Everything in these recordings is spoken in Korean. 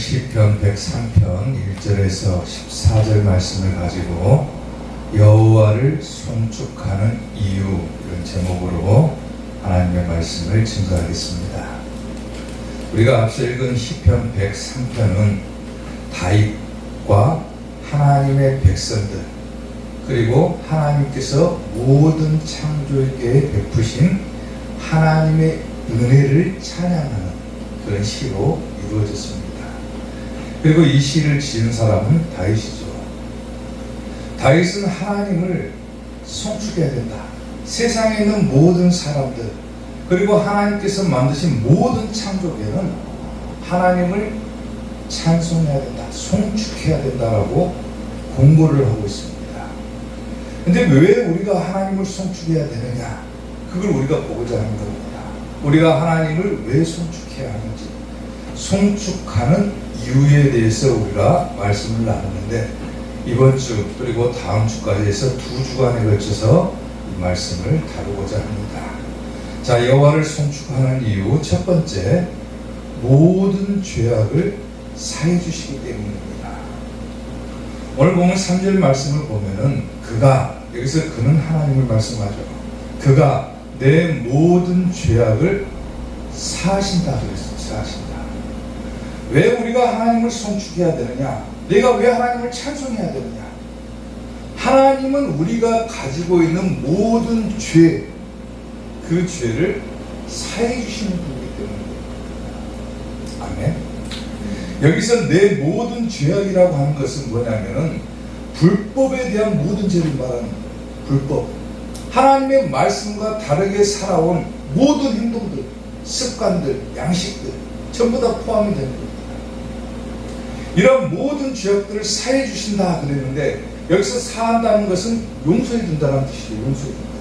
시편 103편 1절에서 14절 말씀을 가지고 여호와를 송축하는 이유, 이런 제목으로 하나님의 말씀을 증거하겠습니다. 우리가 앞서 읽은 시편 103편은 다윗과 하나님의 백성들, 그리고 하나님께서 모든 창조에게 베푸신 하나님의 은혜를 찬양하는 그런 시로 이루어졌습니다. 그리고 이 시를 지은 사람은 다윗이죠. 다윗은 하나님을 송축해야 된다. 세상에 있는 모든 사람들, 그리고 하나님께서 만드신 모든 창조계는 하나님을 찬송해야 된다, 송축해야 된다라고 공고를 하고 있습니다. 근데 왜 우리가 하나님을 송축해야 되느냐? 그걸 우리가 보고자 하는 겁니다. 우리가 하나님을 왜 송축해야 하는지, 송축하는 이유에 대해서 우리가 말씀을 나누는데, 이번 주 그리고 다음 주까지 해서 2주간에 걸쳐서 이 말씀을 다루고자 합니다. 자, 여호와를 송축하는 이유 첫 번째, 모든 죄악을 사해 주시기 때문입니다. 오늘 보면 3절 말씀을 보면은 그가, 여기서 그는 하나님을 말씀하죠. 그가 내 모든 죄악을 사하신다 그랬어요. 사하신다. 왜 우리가 하나님을 송축해야 되느냐? 내가 왜 하나님을 찬송해야 되느냐? 하나님은 우리가 가지고 있는 모든 죄, 그 죄를 사해 주시는 분이기 때문입니다. 아멘. 여기서 내 모든 죄악이라고 하는 것은 뭐냐면은 불법에 대한 모든 죄를 말하는 거예요. 불법. 하나님의 말씀과 다르게 살아온 모든 행동들, 습관들, 양식들 전부 다 포함이 되는 겁니다. 이런 모든 죄악들을 사해 주신다 그랬는데, 여기서 사한다는 것은 용서해 준다는 뜻이에요. 용서해 준다.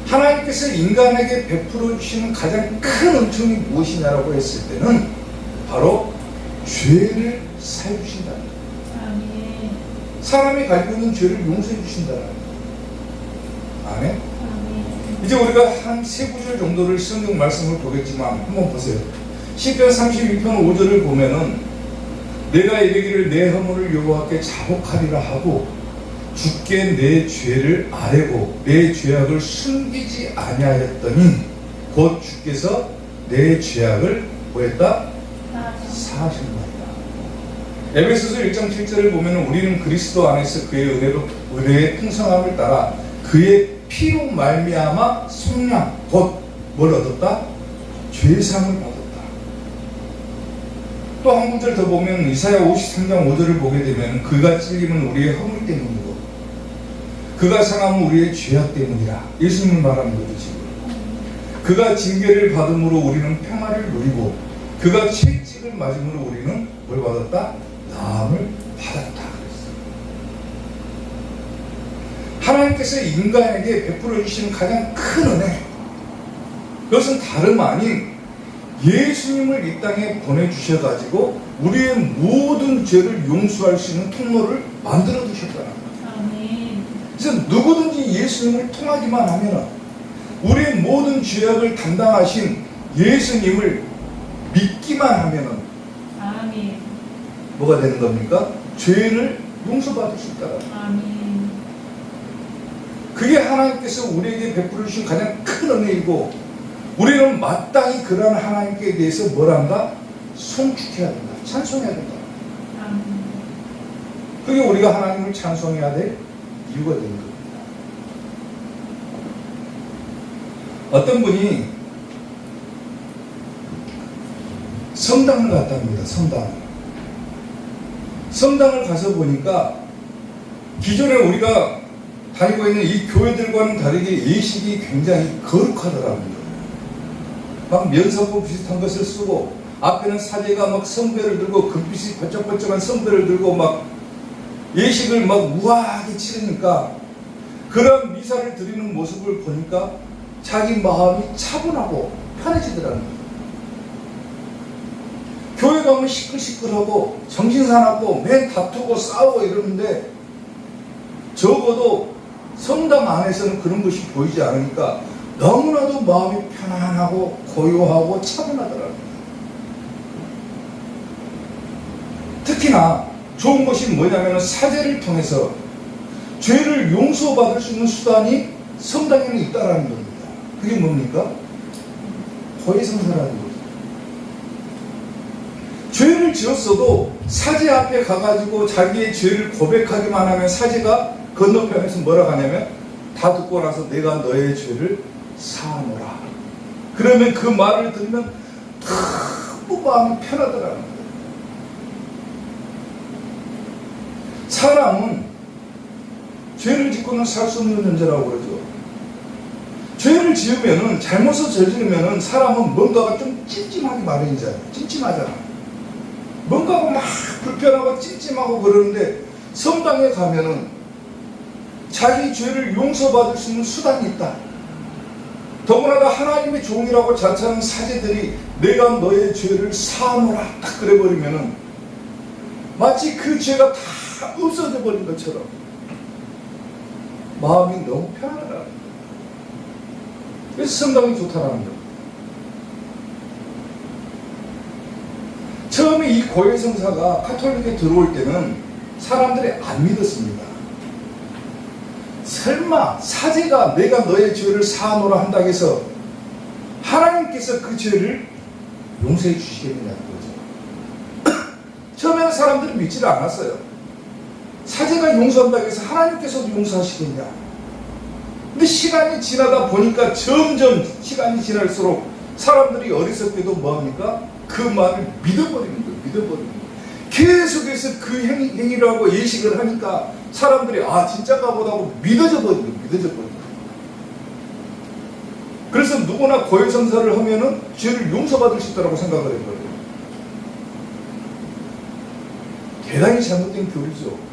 하나님께서 인간에게 베풀어 주시는 가장 큰 은총이 무엇이냐라고 했을 때는 바로 죄를 사해 주신다는 거예요. 사람이 가지고 있는 죄를 용서해 주신다는 거예요. 아멘. 이제 우리가 한 3구절 정도를 성경 말씀을 보겠지만 한번 보세요. 시편 32편 5절을 보면은 내가 이르기를 내 허물을 여호와께 자복하리라 하고 주께 내 죄를 아뢰고 내 죄악을 숨기지 아니하였더니 곧 주께서 내 죄악을 뭐했다? 사하신다. 에베소서 1장 7절을 보면 우리는 그리스도 안에서 그의 은혜의 풍성함을 따라 그의 피로 말미암아 속량, 곧 뭘 얻었다? 죄사함을 받았다. 또 한 구절 더 보면 이사야 53장 5절을 보게 되면 그가 찔림은 우리의 허물 때문이고 그가 상함은 우리의 죄악 때문이라. 예수님을 말하는 거죠 지금. 그가 징계를 받음으로 우리는 평화를 누리고 그가 채찍을 맞음으로 우리는 뭘 받았다? 나음을 받았다 그랬어요. 하나님께서 인간에게 베풀어 주시는 가장 큰 은혜, 그것은 다름 아닌 예수님을 이 땅에 보내주셔가지고 우리의 모든 죄를 용서할 수 있는 통로를 만들어 두셨다는 거예요. 그래서 누구든지 예수님을 통하기만 하면, 우리의 모든 죄악을 담당하신 예수님을 믿기만 하면 뭐가 되는 겁니까? 죄를 용서받을 수 있다는 거예요. 그게 하나님께서 우리에게 베풀어 주신 가장 큰 은혜이고, 우리는 마땅히 그러한 하나님께 대해서 뭘 한다? 송축해야 된다. 찬송해야 된다. 그게 우리가 하나님을 찬송해야 될 이유가 되는 겁니다. 어떤 분이 성당을 갔답니다. 성당을 가서 보니까 기존에 우리가 다니고 있는 이 교회들과는 다르게 예식이 굉장히 거룩하더라고요. 막 면사포 비슷한 것을 쓰고 앞에는 사제가 막 성배를 들고 금빛이 번쩍번쩍한 성배를 들고 막 예식을 막 우아하게 치르니까, 그런 미사를 드리는 모습을 보니까 자기 마음이 차분하고 편해지더라는 거예요. 교회 가면 시끌시끌하고 정신사납고 맨 다투고 싸우고 이러는데, 적어도 성당 안에서는 그런 것이 보이지 않으니까 너무나도 마음이 편안하고 고요하고 차분하더라고요. 특히나 좋은 것이 뭐냐면 사제를 통해서 죄를 용서받을 수 있는 수단이 성당에는 있다라는 겁니다. 그게 뭡니까? 고해성사라는 거죠. 죄를 지었어도 사제 앞에 가가지고 자기의 죄를 고백하기만 하면 사제가 건너편에서 뭐라고 하냐면 다 듣고 나서 내가 너의 죄를 사하노라. 그러면 그 말을 들으면 너무 마음이 편하더라는 거예요. 사람은 죄를 짓고는 살 수 없는 존재라고 그러죠. 죄를 지으면은, 잘못을 저지르면은 사람은 뭔가가 좀 찜찜하기 마련이잖아요. 찜찜하잖아. 뭔가가 막 불편하고 찜찜하고 그러는데 성당에 가면은 자기 죄를 용서받을 수 있는 수단이 있다. 더구나 하나님의 종이라고 자처하는 사제들이 내가 너의 죄를 사하노라 딱 그래버리면은 마치 그 죄가 다 없어져 버린 것처럼 마음이 너무 편하더라. 그래서 성당이 좋다라는 거예요. 처음에 이 고해성사가 가톨릭에 들어올 때는 사람들이 안 믿었습니다. 설마 사제가 내가 너의 죄를 사하노라 한다고 해서 하나님께서 그 죄를 용서해 주시겠느냐는 거죠. 처음에는 사람들이 믿지를 않았어요. 사제가 용서한다고 해서 하나님께서도 용서하시겠냐. 근데 시간이 지나다 보니까 점점 시간이 지날수록 사람들이 어리석게도 뭐합니까? 그 말을 믿어버리는 거예요. 믿어버리는 거예요. 계속해서 그 행위를 하고 예식을 하니까 사람들이 아 진짜가 보다 하고 믿어져 버리는 거예요. 믿어져 버리는 거예요. 그래서 누구나 고해성사를 하면은 죄를 용서받을 수 있다고 생각을 해버려요. 대단히 잘못된 교리죠.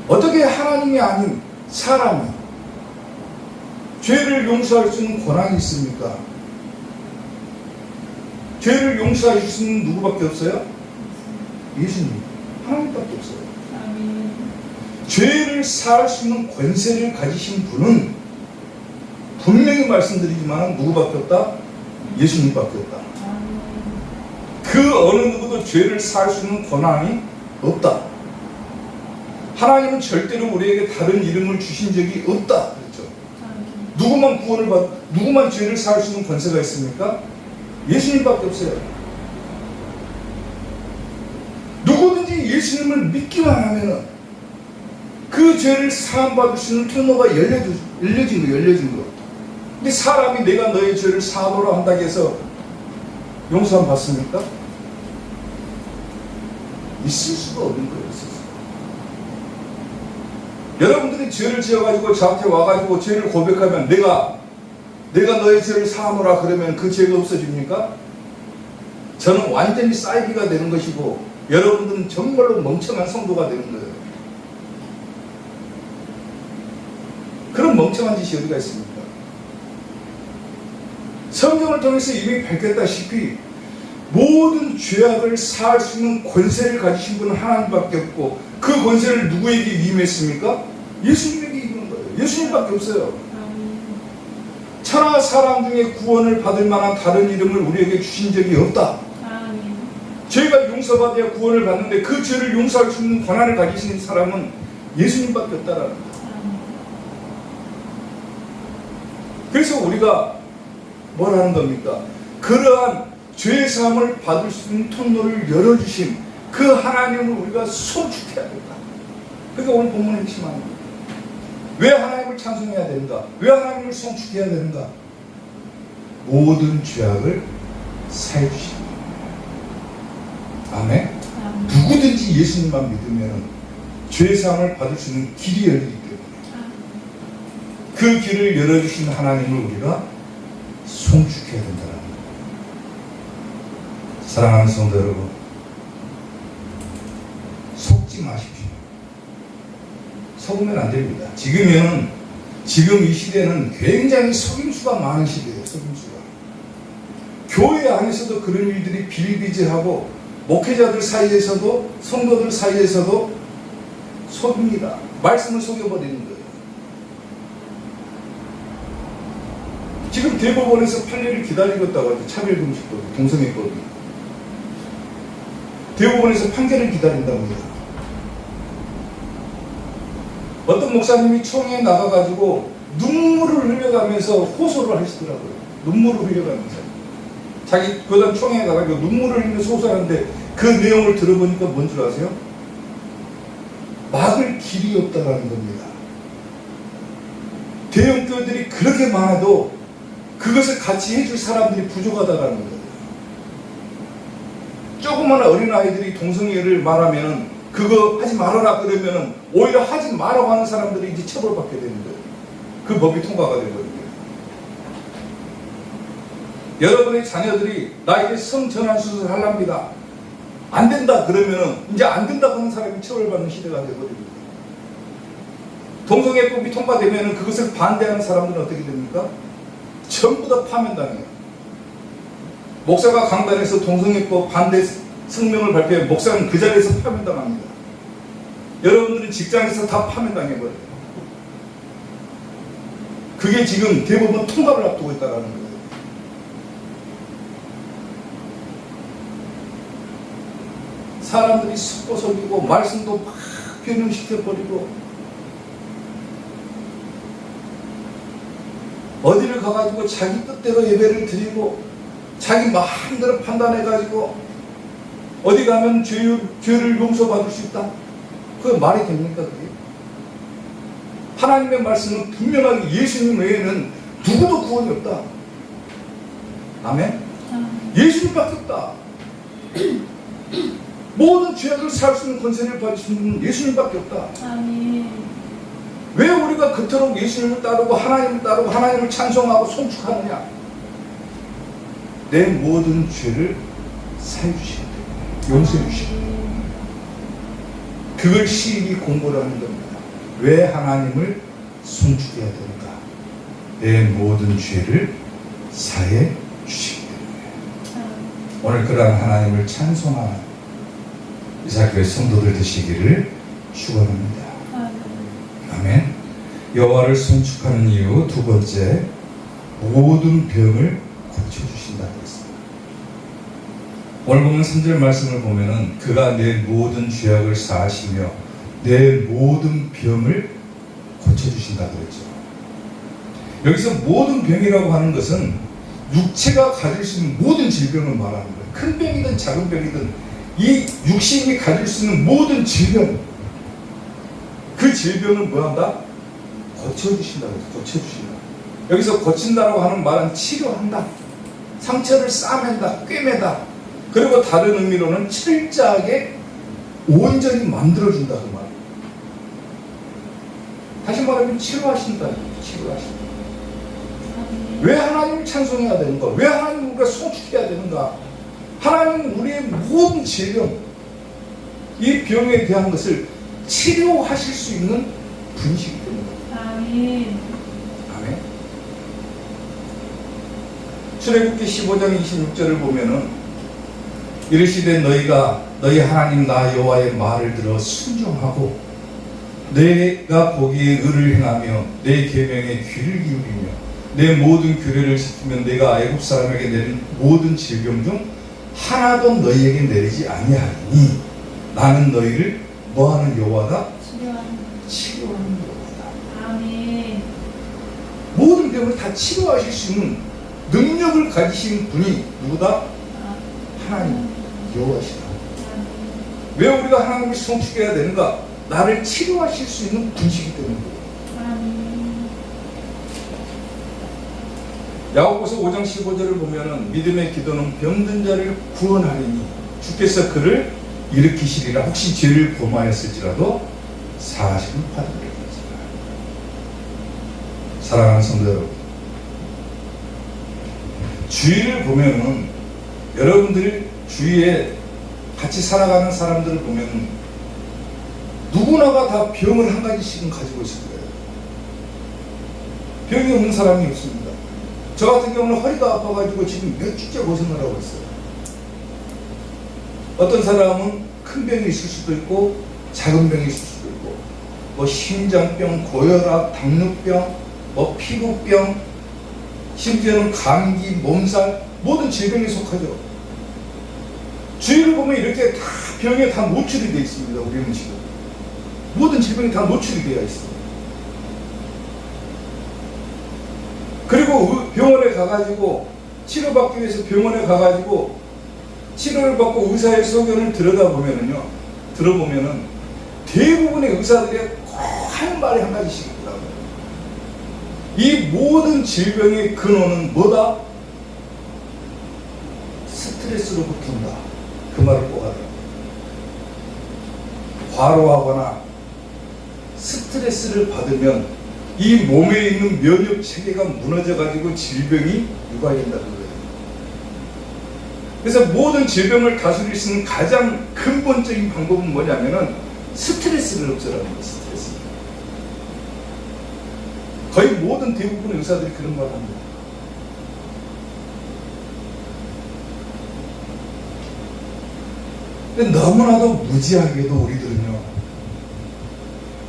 어떻게 하나님이 아닌 사람이 죄를 용서할 수 있는 권한이 있습니까? 죄를 용서할 수 있는 누구밖에 없어요? 예수님, 하나님밖에 없어요. 아멘. 죄를 사할 수 있는 권세를 가지신 분은 분명히 말씀드리지만 누구밖에 없다? 예수님밖에 없다. 아멘. 그 어느 누구도 죄를 사할 수 있는 권한이 없다. 하나님은 절대로 우리에게 다른 이름을 주신 적이 없다. 그렇죠? 누구만 죄를 사할 수 있는 권세가 있습니까? 예수님밖에 없어요. 누구든지 예수님을 믿기만 하면은 그 죄를 사함받을 수 있는 통로가 열려진 거. 근데 사람이 내가 너의 죄를 사하노라 한다고 해서 용서함 받습니까? 있을 수가 없는 거예요. 여러분들이 죄를 지어가지고 저한테 와가지고 죄를 고백하면 내가 너의 죄를 사하노라 그러면 그 죄가 없어집니까? 저는 완전히 사이비가 되는 것이고 여러분들은 정말로 멍청한 성도가 되는 거예요. 그런 멍청한 짓이 어디가 있습니까? 성경을 통해서 이미 밝혔다시피 모든 죄악을 사할 수 있는 권세를 가지신 분은 하나님밖에 없고 그 권세를 누구에게 위임했습니까? 예수님에게 입은 거예요. 예수님밖에 없어요. 천하 사람 중에 구원을 받을 만한 다른 이름을 우리에게 주신 적이 없다. 죄가 용서받아야 구원을 받는데 그 죄를 용서할 수 있는 권한을 가지신 사람은 예수님밖에 없다라는 거예요. 그래서 우리가 뭘 하는 겁니까? 그러한 죄사함을 받을 수 있는 통로를 열어주신 그 하나님을 우리가 송축해야 된다. 그러니까 오늘 본문의 핵심입니다. 왜 하나님을 찬송해야 되는가? 왜 하나님을 송축해야 되는가? 모든 죄악을 사해 주십니다. 아멘? 누구든지 예수님만 믿으면 죄사함을 받을 수 있는 길이 열리기 때문에 그 길을 열어주신 하나님을 우리가 송축해야 된다는 거예요. 사랑하는 성도 여러분, 속지 마십시오. 속으면 안 됩니다. 지금 이 시대는 굉장히 속임수가 많은 시대예요. 속임수가. 교회 안에서도 그런 일들이 비일비재하고 목회자들 사이에서도 성도들 사이에서도 속입니다. 말씀을 속여버리는 거예요. 지금 대법원에서 판례를 기다리고 있다고 하죠. 차별금지법, 동성애법이. 대법원에서 판결을 기다린다고 합니다. 어떤 목사님이 총회에 나가가지고 눈물을 흘려가면서 호소를 하시더라고요. 눈물을 흘려가면서. 자기 교단 총회에 가가지고 눈물을 흘리면서 호소하는데 그 내용을 들어보니까 뭔 줄 아세요? 막을 길이 없다라는 겁니다. 대형교회들이 그렇게 많아도 그것을 같이 해줄 사람들이 부족하다라는 거예요. 조그마한 어린아이들이 동성애를 말하면은 그거 하지 말아라 그러면은 오히려 하지 말라고 하는 사람들이 이제 처벌받게 되는 거예요. 그 법이 통과가 되거든요. 여러분의 자녀들이 나 이제 성전환수술 하랍니다. 안 된다 그러면은 이제 안 된다고 하는 사람이 처벌받는 시대가 되거든요. 동성애법이 통과되면은 그것을 반대하는 사람들은 어떻게 됩니까? 전부 다 파면당해요. 목사가 강단에서 동성애법 반대 성명을 발표해 목사는 그 자리에서 파면당합니다. 여러분들은 직장에서 다 파면당해버려요. 그게 지금 대법원 통과를 앞두고 있다는 거예요. 사람들이 섞어서기고 말씀도 막 변형시켜버리고 어디를 가가지고 자기 뜻대로 예배를 드리고 자기 마음대로 판단해가지고 어디 가면 죄를 용서받을 수 있다? 그게 말이 됩니까? 그게? 하나님의 말씀은 분명하게 예수님 외에는 누구도 구원이 없다. 아멘? 예수님밖에 없다. 모든 죄악을 살 수 있는 권세를 받을 수 있는 예수님밖에 없다. 아멘. 왜 우리가 그토록 예수님을 따르고 하나님을 따르고 하나님을 찬송하고 송축하느냐? 내 모든 죄를 사해 주시기 때문에 용서해 주시기 때문에 그걸 시인이 공부를 하는 겁니다. 왜 하나님을 송축해야 되는가? 내 모든 죄를 사해 주시기 때문에 오늘 그러한 하나님을 찬송하는 이사교회 성도들 되시기를 축원합니다. 아멘. 여호와를 송축하는 이유 두 번째, 모든 병을 고쳐주신다고 했습니다. 오늘 보면 3절 말씀을 보면은 그가 내 모든 죄악을 사하시며 내 모든 병을 고쳐주신다고 했죠. 여기서 모든 병이라고 하는 것은 육체가 가질 수 있는 모든 질병을 말하는 거예요. 큰 병이든 작은 병이든 이 육신이 가질 수 있는 모든 질병, 그 질병을 뭐한다? 고쳐주신다고 해서 고쳐주신다. 여기서 고친다라고 하는 말은 치료한다, 상처를 싸맨다, 꿰매다. 그리고 다른 의미로는 철저하게 온전히 만들어준다 그 말. 다시 말하면 치료하신다. 치료하신다. 왜 하나님을 찬송해야 되는가? 왜 하나님을 우리가 송축해야 되는가? 하나님은 우리의 모든 질병, 이 병에 대한 것을 치료하실 수 있는 분이시기 때문에. 아멘. 아멘. 출애굽기 15장 26절을 보면은 이르시되 너희가 너희 하나님 나 여호와의 말을 들어 순종하고 내가 보기에 의를 행하며 내 계명에 귀를 기울이며 내 모든 규례를 지키면 내가 애굽 사람에게 내린 모든 질병 중 하나도 너희에게 내리지 아니하니 나는 너희를 뭐하는 여호와다? 치료하는 여호와다. 아멘. 모든 병을 다 치료하실 수 있는 능력을 가지신 분이 누구다? 하나님 여호와시다. 왜 우리가 하나님을 송축해야 되는가? 나를 치료하실 수 있는 분이시기 때문입니다. 야고보서 5장 15절을 보면은 믿음의 기도는 병든 자를 구원하리니 주께서 그를 일으키시리라. 혹시 죄를 범하였을지라도 사하심을 받으리라. 사랑하는 성도 여러분, 주위를 보면은 여러분들 주위에 같이 살아가는 사람들을 보면 누구나가 다 병을 한 가지씩은 가지고 있을 거예요. 병이 없는 사람이 없습니다. 저 같은 경우는 허리가 아파가지고 지금 몇 주째 고생을 하고 있어요. 어떤 사람은 큰 병이 있을 수도 있고 작은 병이 있을 수도 있고 뭐 심장병, 고혈압, 당뇨병, 뭐 피부병, 심지어는 감기, 몸살, 모든 질병에 속하죠. 주위를 보면 이렇게 다 병에 다 노출이 되어 있습니다. 우리는 지금 모든 질병이 다 노출이 되어 있습니다. 그리고 병원에 가가지고 치료받기 위해서 병원에 가가지고 치료를 받고 의사의 소견을 들어보면은 대부분의 의사들이 꼭 하는 말이 한 가지씩 있더라고요. 이 모든 질병의 근원은 뭐다? 스트레스로부터 온다. 그 말을 꼭 하더라고요. 과로하거나 스트레스를 받으면 이 몸에 있는 면역 체계가 무너져가지고 질병이 유발된다는 거예요. 그래서 모든 질병을 다스릴 수 있는 가장 근본적인 방법은 뭐냐면은 스트레스를 없애라는 거예요. 스트레스. 거의 모든 대부분의 의사들이 그런 말을 합니다. 근데 너무나도 무지하게도 우리들은요,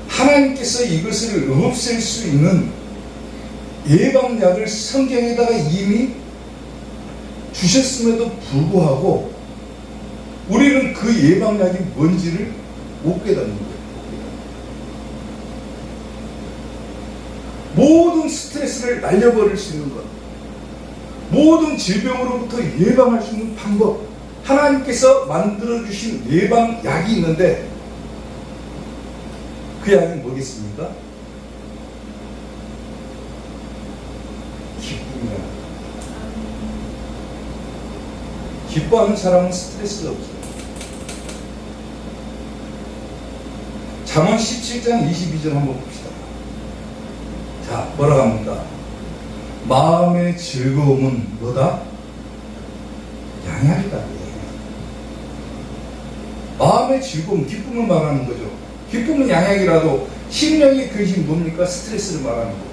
하나님께서 이것을 없앨 수 있는 예방약을 성경에다가 이미 주셨음에도 불구하고 우리는 그 예방약이 뭔지를 못 깨닫는 거예요. 모든 스트레스를 날려버릴 수 있는 것, 모든 질병으로부터 예방할 수 있는 방법, 하나님께서 만들어주신 예방약이 있는데 그 약이 뭐겠습니까? 기쁨이야. 기뻐하는 사람은 스트레스가 없어요. 잠언 17장 22절 한번 봅시다. 자, 뭐라고 합니까? 마음의 즐거움은 뭐다? 양약이다. 마음의 즐거움, 기쁨을 말하는 거죠. 기쁨은 양약이라도 심령의 근심이 뭡니까? 스트레스를 말하는 거예요.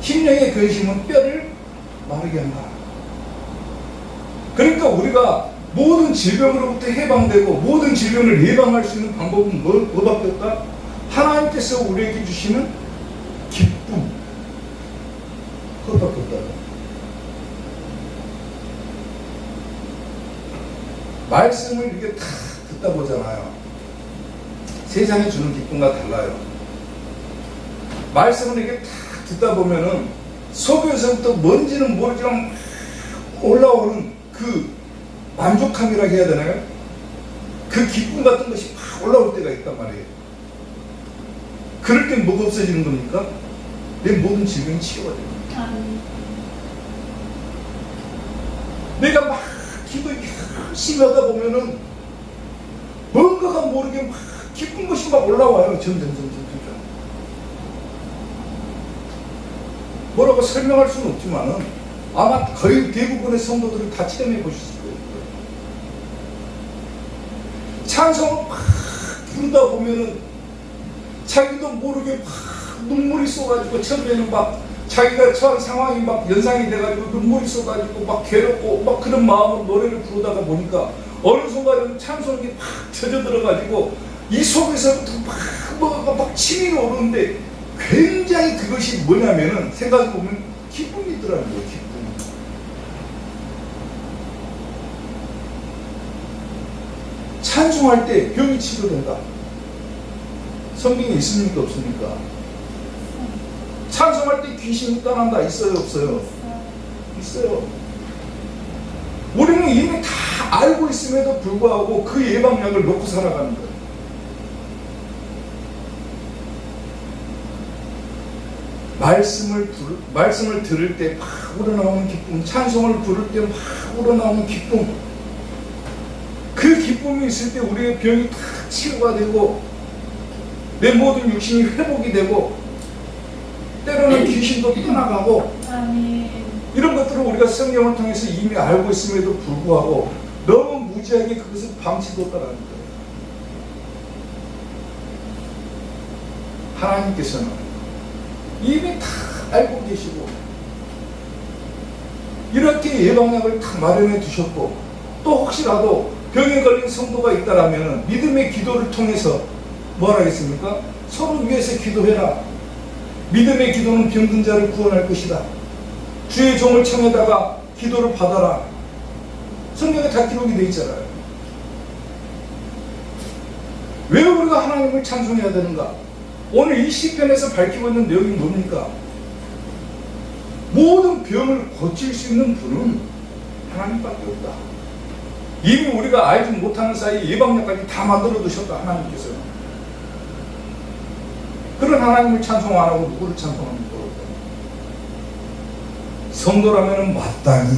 심령의 근심은 뼈를 마르게 한다. 그러니까 우리가 모든 질병으로부터 해방되고 모든 질병을 예방할 수 있는 방법은 뭐밖에 없다? 하나님께서 우리에게 주시는 기쁨, 그것밖에 없다. 말씀을 이렇게 다 듣다 보잖아요. 세상이 주는 기쁨과 달라요. 말씀을 이렇게 다 듣다 보면은 속에서부터 뭔지는 모르지만 올라오는 그 만족함이라 해야 되나요? 그 기쁨 같은 것이 막 올라올 때가 있단 말이에요. 그럴 땐 뭐가 없어지는 겁니까? 내 모든 질병이 치료가 됩니다. 내가 막 기도 열심히 하다 보면은 뭔가가 모르게 막 기쁜 것이 막 올라와요. 점점. 뭐라고 설명할 수는 없지만은 아마 거의 대부분의 성도들은 다 체험해 보실 거예요. 찬송을 막 부르다 보면은 자기도 모르게 막 눈물이 쏟아지고 처음에는 막 자기가 처한 상황이 막 연상이 돼가지고 눈물이 쏟아지고 막 괴롭고 막 그런 마음으로 노래를 부르다가 보니까 어느 순간에는 찬송이 막 젖어 들어가지고 이 속에서부터 막 침이 오르는데 굉장히 그것이 뭐냐면은 생각해보면 기쁨이더라는 거예요. 기쁨. 찬송할 때 병이 치료된다. 성경에 있습니까? 없습니까? 찬송할 때 귀신이 떠난다. 있어요? 없어요? 있어요. 우리는 이미 다 알고 있음에도 불구하고 그 예방약을 놓고 살아가는 거예요. 말씀을 들을 때 막 우러나오는 기쁨, 찬송을 부를 때 막 우러나오는 기쁨, 그 기쁨이 있을 때 우리의 병이 다 치유가 되고 내 모든 육신이 회복이 되고 때로는 귀신도 떠나가고 이런 것들을 우리가 성경을 통해서 이미 알고 있음에도 불구하고 너무 무지하게 그것을 방치뒀다는 거예요. 하나님께서는 이미 다 알고 계시고 이렇게 예방약을 다 마련해 두셨고 또 혹시라도 병에 걸린 성도가 있다라면 믿음의 기도를 통해서 뭘 하겠습니까? 서로 위해서 기도해라. 믿음의 기도는 병든 자를 구원할 것이다. 주의 종을 청해다가 기도를 받아라. 성경에 다 기록이 되어 있잖아요. 왜 우리가 하나님을 찬송해야 되는가? 오늘 이 시편에서 밝히고 있는 내용이 뭡니까? 모든 병을 고칠 수 있는 분은 하나님밖에 없다. 이미 우리가 알지 못하는 사이에 예방약까지 다 만들어 두셨다, 하나님께서. 그런 하나님을 찬송 안 하고 누구를 찬송합니까? 성도라면 마땅히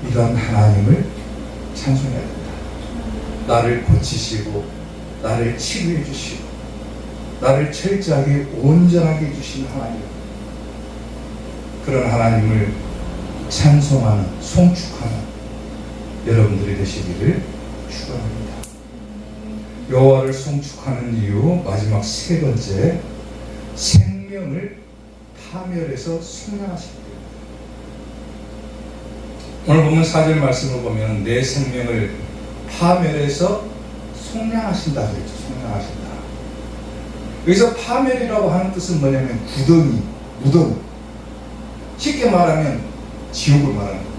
이런 하나님을 찬송해야 된다. 나를 고치시고 나를 치료해 주시고 나를 철저하게 온전하게 해주신 하나님, 그런 하나님을 찬송하는, 송축하는 여러분들이 되시기를 축원합니다. 여호와를 송축하는 이유 마지막 세 번째, 생명을 파멸해서 속량하시기 때문에. 오늘 보면 4절 말씀을 보면 내 생명을 파멸해서 속량하신다 그랬죠. 속량하신다. 여기서 파멸이라고 하는 뜻은 뭐냐면 구덩이, 무덤, 쉽게 말하면 지옥을 말하는 겁니다.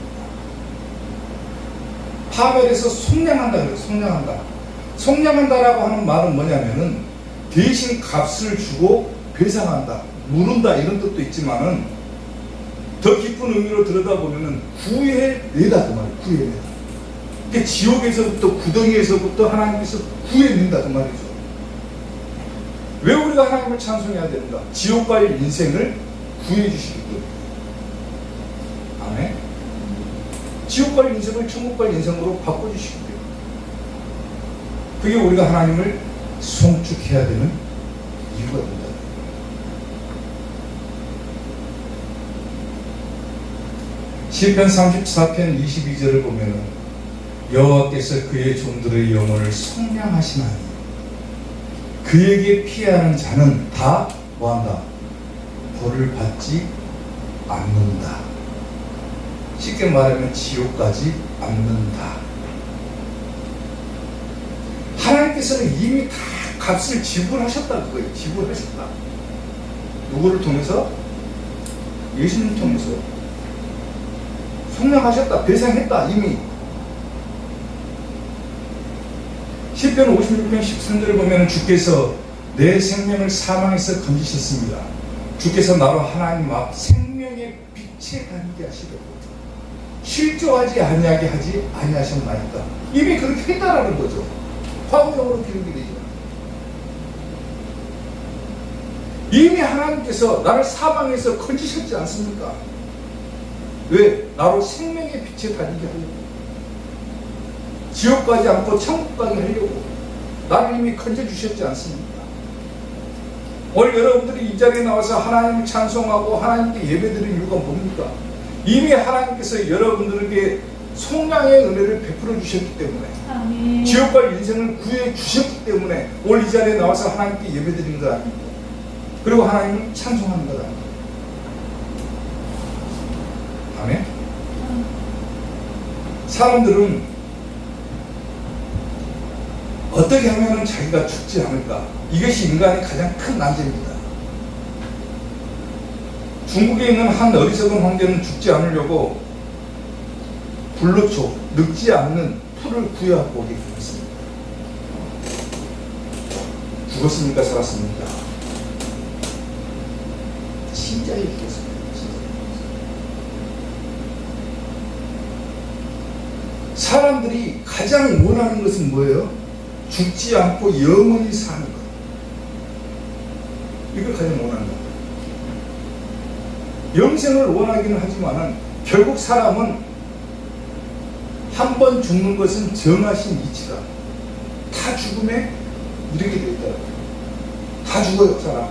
파멸해서 속량한다 그래요. 속량한다. 속량한다라고 하는 말은 뭐냐면은 대신 값을 주고 배상한다, 물은다, 이런 뜻도 있지만은 더 깊은 의미로 들여다보면은 구해내다 그 말이에요. 구해내다. 그러니까 지옥에서부터, 구덩이에서부터 하나님께서 구해낸다 그 말이죠. 왜 우리가 하나님을 찬송해야 되는가? 지옥과의 인생을 구해주시기 때문에. 아멘. 지옥과의 인생을 천국과의 인생으로 바꿔주시기 때문에. 그게 우리가 하나님을 송축해야 되는 이유가 된다. 시편 34편 22절을 보면은 여호와께서 그의 종들의 영혼을 속량하시나니 그에게 피하는 자는 다 뭐한다? 벌을 받지 않는다. 쉽게 말하면 지옥까지 않는다. 하나님께서는 이미 다 값을 지불하셨다 그거예요. 지불하셨다. 누구를 통해서? 예수님 통해서 속량하셨다. 배상했다. 이미. 시편 56편 13절을 보면 주께서 내 생명을 사망에서 건지셨습니다. 주께서 나로 하나님 앞 생명의 빛에 다니게 하시려고 실족하지 아니하게 하지 아니하셨나이까. 이미 그렇게 했다라는 거죠. 화음형으로 기록이 되죠. 이미 하나님께서 나를 사망에서 건지셨지 않습니까? 왜? 나로 생명의 빛에 다니게 하려고, 지옥 가지 않고 천국 가게 하려고 나를 이미 건져주셨지 않습니까? 오늘 여러분들이 이 자리에 나와서 하나님을 찬송하고 하나님께 예배드리는 이유가 뭡니까? 이미 하나님께서 여러분들에게 속량의 은혜를 베풀어 주셨기 때문에, 아멘. 지옥과 인생을 구해 주셨기 때문에 오늘 이 자리에 나와서 하나님께 예배드리는 것 아닙니까? 그리고 하나님을 찬송하는 것 아닙니까? 아멘. 사람들은 어떻게 하면 자기가 죽지 않을까? 이것이 인간의 가장 큰 난제입니다. 중국에 있는 한 어리석은 황제는 죽지 않으려고 불로초, 늙지 않는 풀을 구해갖고 오게 했습니다. 죽었습니까? 살았습니까? 진짜 얘기했습니다. 사람들이 가장 원하는 것은 뭐예요? 죽지 않고 영원히 사는 것. 이걸 가장 원하는 것. 영생을 원하기는 하지만은 결국 사람은 한 번 죽는 것은 정하신 이치다. 다 죽음에 이르게 되어 있더라고요. 다 죽어요, 사람.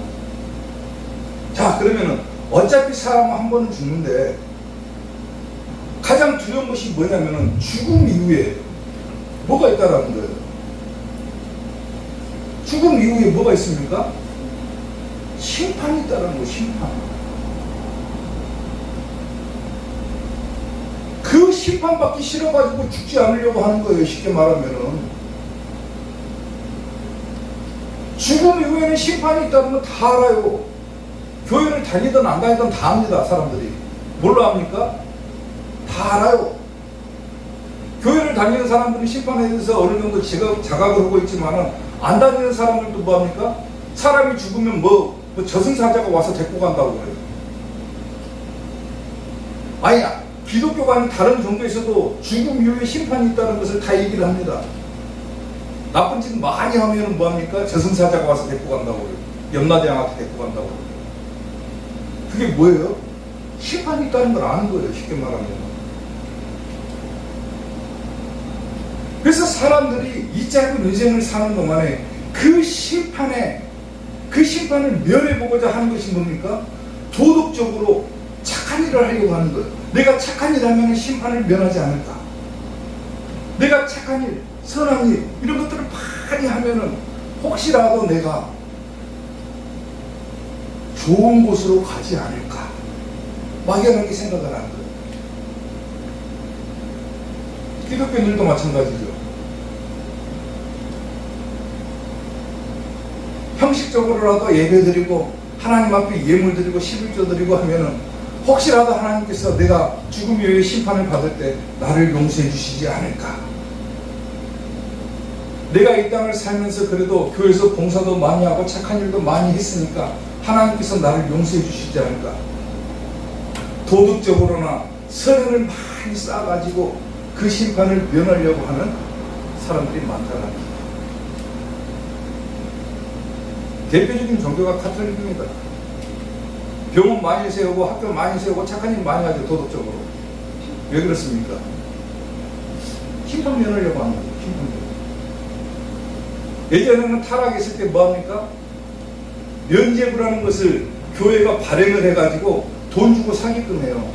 자, 그러면은 어차피 사람은 한 번은 죽는데 가장 두려운 것이 뭐냐면은 죽음 이후에 뭐가 있다라는 거예요. 죽음 이후에 뭐가 있습니까? 심판이 있다라는 거예요. 심판. 그 심판받기 싫어가지고 죽지 않으려고 하는 거예요. 쉽게 말하면은. 죽음 이후에는 심판이 있다는 건 다 알아요. 교회를 다니든 안 다니든 다 압니다. 사람들이. 뭘로 합니까? 다 알아요. 교회를 다니는 사람들은 심판에 대해서 어느 정도 자각을 하고 있지만은 안 다니는 사람들도 뭐합니까? 사람이 죽으면 뭐 저승사자가 와서 데리고 간다고 그래요. 아니, 기독교가 아닌 다른 종교에서도 죽음 이후에 심판이 있다는 것을 다 얘기를 합니다. 나쁜 짓 많이 하면 뭐합니까? 저승사자가 와서 데리고 간다고 그래요. 염라대왕한테 데리고 간다고 그래요. 그게 뭐예요? 심판이 있다는 걸 아는 거예요. 쉽게 말하면. 그래서 사람들이 이 짧은 인생을 사는 동안에 그 심판을 면해보고자 하는 것이 뭡니까? 도덕적으로 착한 일을 하려고 하는 거예요. 내가 착한 일 하면 심판을 면하지 않을까? 내가 착한 일, 선한 일, 이런 것들을 많이 하면은 혹시라도 내가 좋은 곳으로 가지 않을까? 막연하게 생각을 하는 거예요. 기독교인들도 마찬가지죠. 형식적으로라도 예배드리고 하나님 앞에 예물 드리고 11조 드리고 하면은 혹시라도 하나님께서 내가 죽음 이후에 심판을 받을 때 나를 용서해 주시지 않을까? 내가 이 땅을 살면서 그래도 교회에서 봉사도 많이 하고 착한 일도 많이 했으니까 하나님께서 나를 용서해 주시지 않을까? 도덕적으로나 선행을 많이 쌓아가지고 그 심판을 면하려고 하는 사람들이 많다는 거예요. 대표적인 종교가 카톨릭입니다. 병원 많이 세우고 학교 많이 세우고 착한 일 많이 하죠. 도덕적으로. 왜 그렇습니까? 심판 면하려고 하는 거죠. 심판 면. 예전에는 타락했을 때 뭐합니까? 면죄부라는 것을 교회가 발행을 해가지고 돈 주고 사게끔 해요.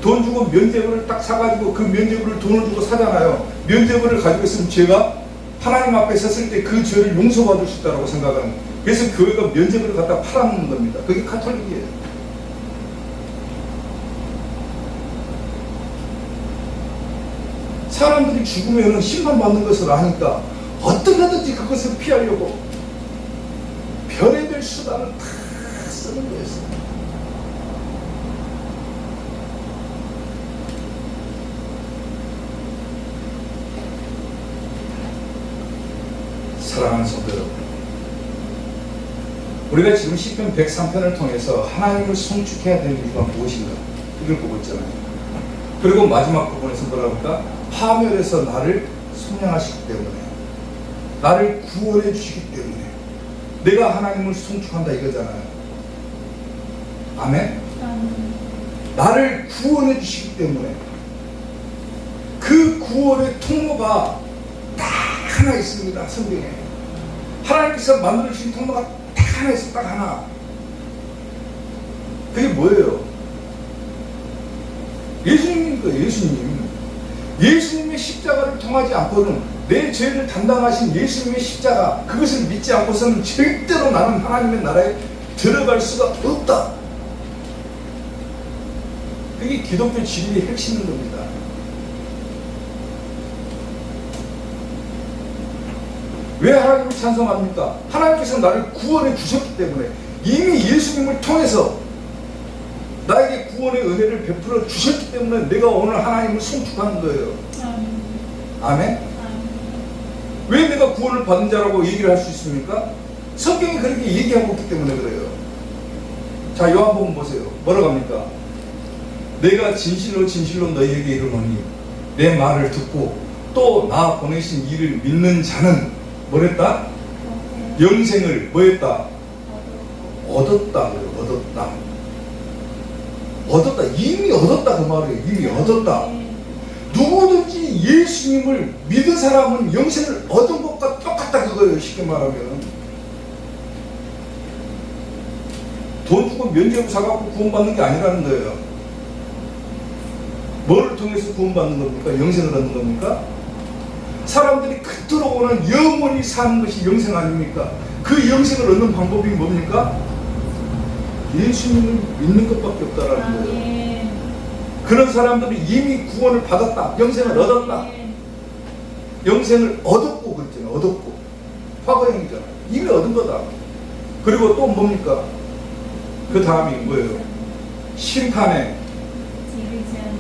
돈 주고 면죄부를 딱 사가지고 그 면죄부를 돈을 주고 사잖아요. 면죄부를 가지고 있으면 죄가 하나님 앞에 섰을 때 그 죄를 용서받을 수 있다고 생각하는 거예요. 그래서 교회가 면죄부를 갖다 팔아먹는 겁니다. 그게 카톨릭이에요. 사람들이 죽으면 심판받는 것을 아니까 어떻게 하든지 그것을 피하려고 별의별 수단을 다 쓰는 거였어요. 사랑하는 성도 여러분, 우리가 지금 시편 103편을 통해서 하나님을 송축해야 되는 이유가 무엇인가? 이걸 보고 있잖아요. 그리고 마지막 부분에서 뭐라고 할까? 파멸에서 나를 속량하시기 때문에, 나를 구원해 주시기 때문에 내가 하나님을 송축한다 이거잖아요. 아멘? 나를 구원해 주시기 때문에 그 구원의 통로가 딱 하나 있습니다. 성경에 하나님께서 만들어주신 통로가 딱 하나 있어. 딱 하나. 그게 뭐예요? 예수님인 거예요. 예수님의 십자가를 통하지 않고는, 내 죄를 담당하신 예수님의 십자가, 그것을 믿지 않고서는 절대로 나는 하나님의 나라에 들어갈 수가 없다. 그게 기독교 진리의 핵심인 겁니다. 왜 하나님을 찬송합니까? 하나님께서 나를 구원해 주셨기 때문에, 이미 예수님을 통해서 나에게 구원의 은혜를 베풀어 주셨기 때문에 내가 오늘 하나님을 송축하는 거예요. 아멘? 왜 내가 구원을 받은 자라고 얘기를 할 수 있습니까? 성경이 그렇게 얘기하고 있기 때문에 그래요. 자, 요한복음 보세요. 뭐라고 합니까? 내가 진실로 진실로 너희에게 이르노니 내 말을 듣고 또 나 보내신 이를 믿는 자는 뭐랬다? 영생을 뭐했다? 얻었다. 얻었다. 이미 얻었다. 그 말이에요. 이미 얻었다. 누구든지 예수님을 믿은 사람은 영생을 얻은 것과 똑같다 그거예요. 쉽게 말하면 돈 주고 면죄부 사갖고 구원받는 게 아니라는 거예요. 뭐를 통해서 구원받는 겁니까? 영생을 얻는 겁니까? 사람들이 그토록 오는 영원히 사는 것이 영생 아닙니까? 그 영생을 얻는 방법이 뭡니까? 예수님을 믿는 것밖에 없다라는 거예요. 그런 사람들이 이미 구원을 받았다. 영생을 얻었다. 영생을 얻었고 그랬잖아요. 얻었고. 과거형이잖아. 이미 얻은 거다. 그리고 또 뭡니까? 그 다음이 뭐예요? 심판에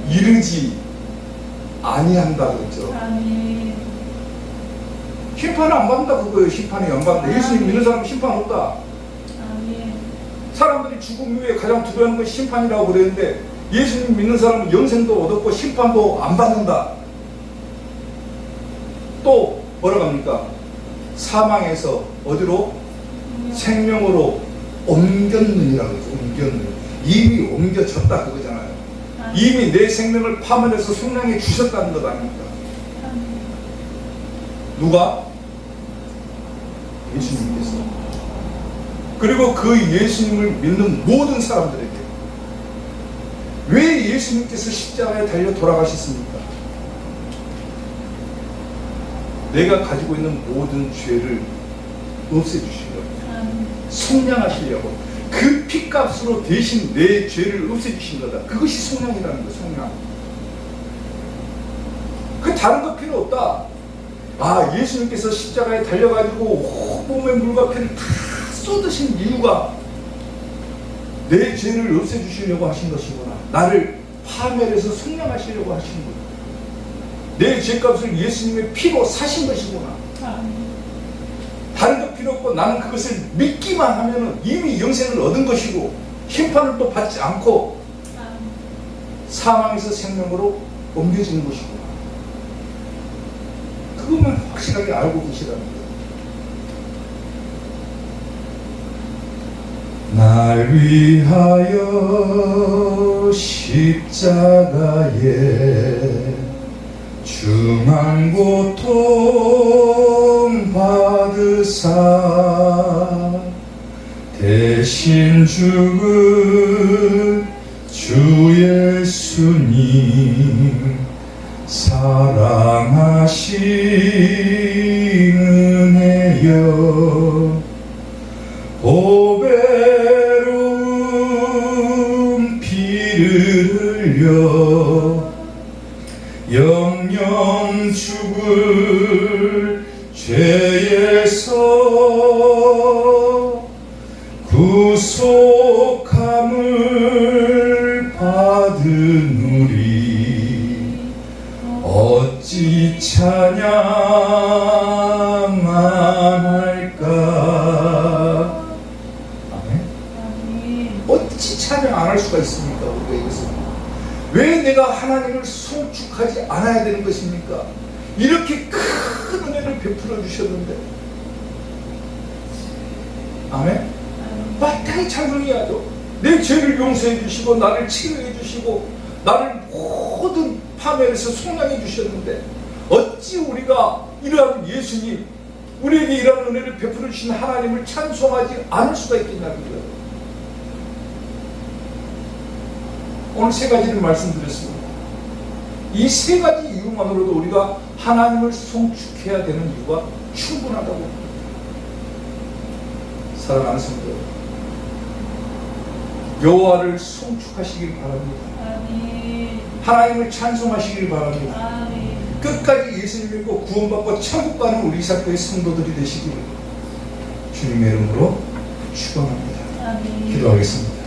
이르지 아니한다 그랬죠. 심판 안 받는다 그거예요. 심판이 안 받는다. 예수님 믿는 사람은 심판 없다. 사람들이 죽음 후에 가장 두려워하는 것이 심판이라고 그랬는데 예수님 믿는 사람은 영생도 얻었고 심판도 안 받는다. 또 뭐라고 합니까? 사망에서 어디로? 생명으로 옮겼느니라고 그러죠. 옮겼느니. 이미 옮겨졌다 그거잖아요. 이미 내 생명을 파멸해서 성령에 주셨다는 것 아닙니까? 누가? 예수님께서. 그리고 그 예수님을 믿는 모든 사람들에게 왜 예수님께서 십자가에 달려 돌아가셨습니까? 내가 가지고 있는 모든 죄를 없애주시려고, 속량하시려고, 그 피값으로 대신 내 죄를 없애주신 거다. 그것이 속량이라는 거예요. 속량. 그 다른 거 필요 없다. 아, 예수님께서 십자가에 달려가지고 온몸에 물과 피를 다 쏟으신 이유가 내 죄를 없애주시려고 하신 것이구나. 나를 파멸해서 속량하시려고 하신 거구나. 내 죄값을 예수님의 피로 사신 것이구나. 다른 거 필요 없고 나는 그것을 믿기만 하면 이미 영생을 얻은 것이고 심판을 또 받지 않고 사망에서 생명으로 옮겨지는 것이구나. 그것만 확실하게 알고 계시라는 거예요. 날 위하여 십자가에 중한 고통 받으사 대신 죽은 주 예수님 사랑하신 은혜여 보배로운 피를 흘려 영영 죽을 죄에서 구속함을 받은 우리 어찌 찬양 안 할까? 아멘? 어찌 찬양 안 할 수가 있습니까? 우리가 이것을 왜 내가 하나님을 송축하지 않아야 되는 것입니까? 이렇게 큰 은혜를 베풀어 주셨는데. 아멘? 마땅히 찬송해야죠. 내 죄를 용서해 주시고 나를 치료해 주시고 나를 모든 파멸에서 속량해 주셨는데 어찌 우리가 이러한 예수님, 우리에게 이러한 은혜를 베풀어 주신 하나님을 찬송하지 않을 수가 있겠냐는 거예요. 오늘 세 가지를 말씀드렸습니다. 이 세 가지 이유만으로도 우리가 하나님을 송축해야 되는 이유가 충분하다고 합니다. 사랑하는 성도 여러분, 여호와를 송축하시길 바랍니다. 아멘. 하나님을 찬송하시길 바랍니다. 아멘. 끝까지 예수님 믿고 구원받고 천국 가는 우리 이삭교회 성도들이 되시길 주님의 이름으로 축원합니다. 아멘. 기도하겠습니다.